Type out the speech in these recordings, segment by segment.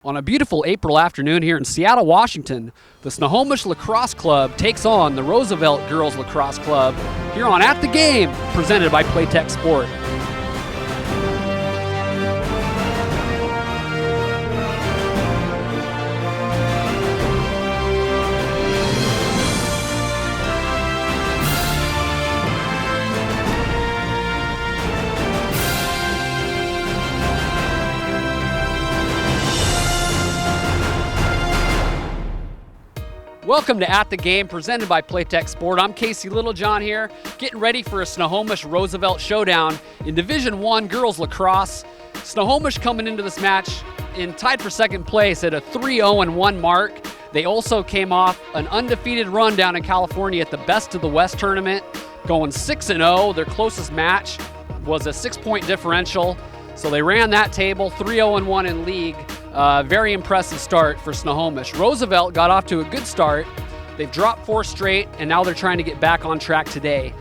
On a beautiful April afternoon here in Seattle, Washington, the Snohomish Lacrosse Club takes on the Roosevelt Girls Lacrosse Club here on At the Game, presented by Playtech Sport. Welcome to At the Game, presented by Playtech Sport. I'm Casey Littlejohn here, getting ready for a Snohomish Roosevelt showdown in Division I Girls Lacrosse. Snohomish coming into this match tied for second place at a 3-0-1 mark. They also came off an undefeated run down in California at the Best of the West tournament, going 6-0. Their closest match was a 6-point differential, so they ran that table, 3-0-1 in league. Very impressive start for Snohomish. Roosevelt got off to a good start. They've dropped 4 straight, and now they're trying to get back on track today.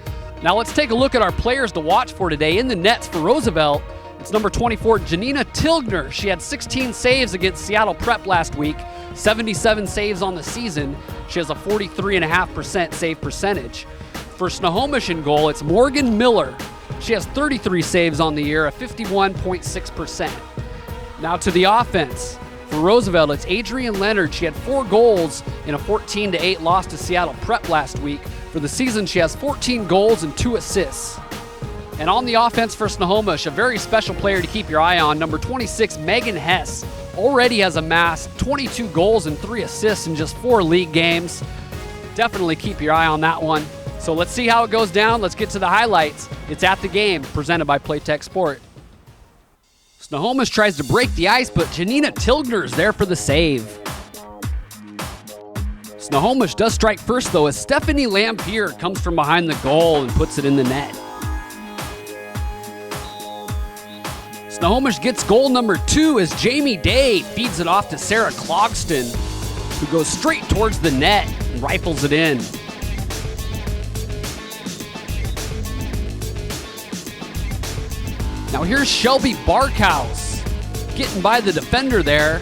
Now let's take a look at our players to watch for today. In the nets for Roosevelt, it's number 24, Janina Tilgner. She had 16 saves against Seattle Prep last week, 77 saves on the season. She has a 43.5% save percentage. For Snohomish in goal, it's Morgan Miller. She has 33 saves on the year, a 51.6%. Now to the offense. For Roosevelt, it's Adrienne Leonard. She had 4 goals in a 14-8 loss to Seattle Prep last week. For the season, she has 14 goals and 2 assists. And on the offense for Snohomish, a very special player to keep your eye on, number 26, Megan Hess, already has amassed 22 goals and 3 assists in just 4 league games. Definitely keep your eye on that one. So let's see how it goes down. Let's get to the highlights. It's At the Game, presented by Playtech Sport. Snohomish tries to break the ice, but Janina Tilgner's there for the save. Snohomish does strike first, though, as Stephanie Lampier comes from behind the goal and puts it in the net. Snohomish gets goal number 2 as Jamie Day feeds it off to Sarah Clogston, who goes straight towards the net and rifles it in. Now here's Shelby Barkhouse, getting by the defender there,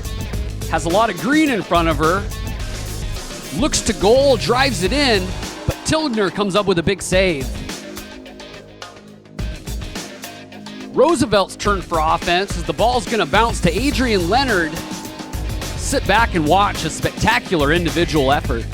has a lot of green in front of her, looks to goal, drives it in, but Tilgner comes up with a big save. Roosevelt's turn for offense as the ball's going to bounce to Adrienne Leonard. Sit back and watch a spectacular individual effort.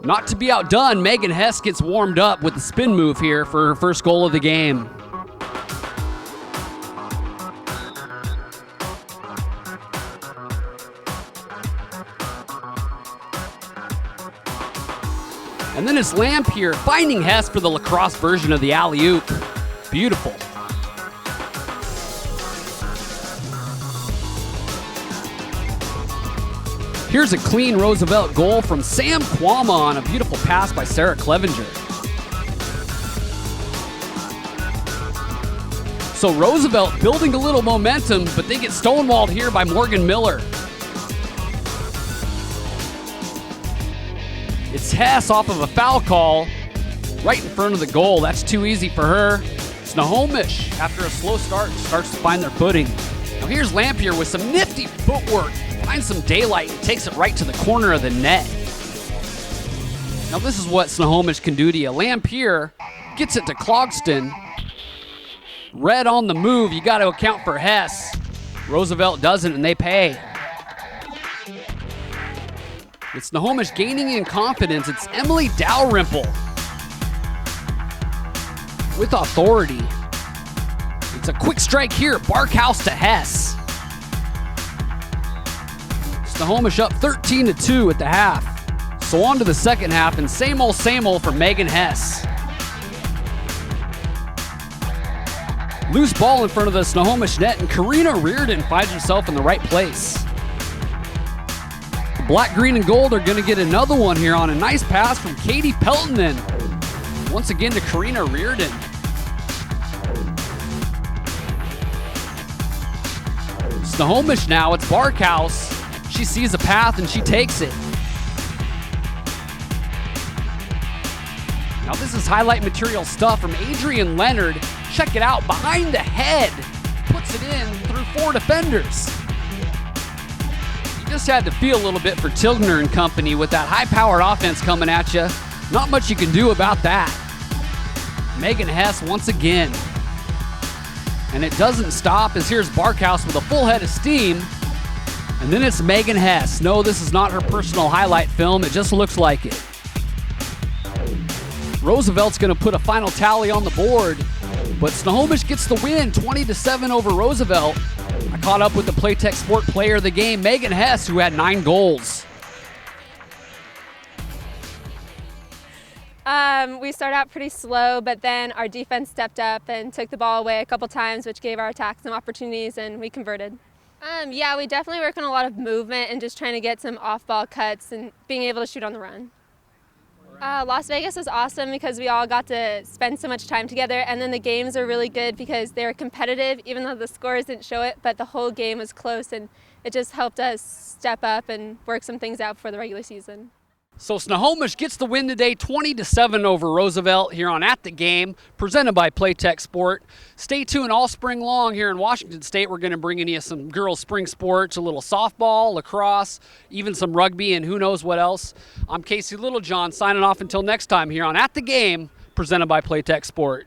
Not to be outdone, Megan Hess gets warmed up with the spin move here for her first goal of the game. And then it's Lampier finding Hess for the lacrosse version of the alley-oop. Beautiful. Here's a clean Roosevelt goal from Sam Kwama on a beautiful pass by Sarah Clevenger. So Roosevelt building a little momentum, but they get stonewalled here by Morgan Miller. It's Hess off of a foul call right in front of the goal. That's too easy for her. Snohomish, after a slow start, starts to find their footing. Now here's Lampier with some nifty footwork. Finds some daylight and takes it right to the corner of the net. Now this is what Snohomish can do to you. Lampier gets it to Clogston. Red on the move. You got to account for Hess. Roosevelt doesn't, and they pay. With Snohomish gaining in confidence, it's Emily Dalrymple with authority. It's a quick strike here. Barkhouse to Hess. Snohomish up 13-2 at the half. So on to the second half, and same old for Megan Hess. Loose ball in front of the Snohomish net, and Karina Reardon finds herself in the right place. The black, green, and gold are going to get another one here on a nice pass from Katie Peltonen. Once again to Karina Reardon. Snohomish now, it's Barkhouse. She sees a path and she takes it. Now this is highlight material stuff from Adrian Leonard. Check it out, behind the head. Puts it in through 4 defenders. You just had to feel a little bit for Tilgner and company with that high-powered offense coming at you. Not much you can do about that. Megan Hess once again. And it doesn't stop as here's Barkhouse with a full head of steam. And then it's Megan Hess. No, this is not her personal highlight film. It just looks like it. Roosevelt's going to put a final tally on the board. But Snohomish gets the win, 20-7 over Roosevelt. I caught up with the Playtech Sport Player of the Game, Megan Hess, who had 9 goals. We started out pretty slow, but then our defense stepped up and took the ball away a couple times, which gave our attack some opportunities, and we converted. Yeah, we definitely work on a lot of movement and just trying to get some off-ball cuts and being able to shoot on the run. Las Vegas was awesome because we all got to spend so much time together, and then the games are really good because they were competitive, even though the scores didn't show it, but the whole game was close, and it just helped us step up and work some things out for the regular season. So Snohomish gets the win today, 20-7 over Roosevelt here on At the Game, presented by Playtech Sport. Stay tuned all spring long here in Washington State. We're going to bring in you some girls' spring sports, a little softball, lacrosse, even some rugby, and who knows what else. I'm Casey Littlejohn signing off until next time here on At the Game, presented by Playtech Sport.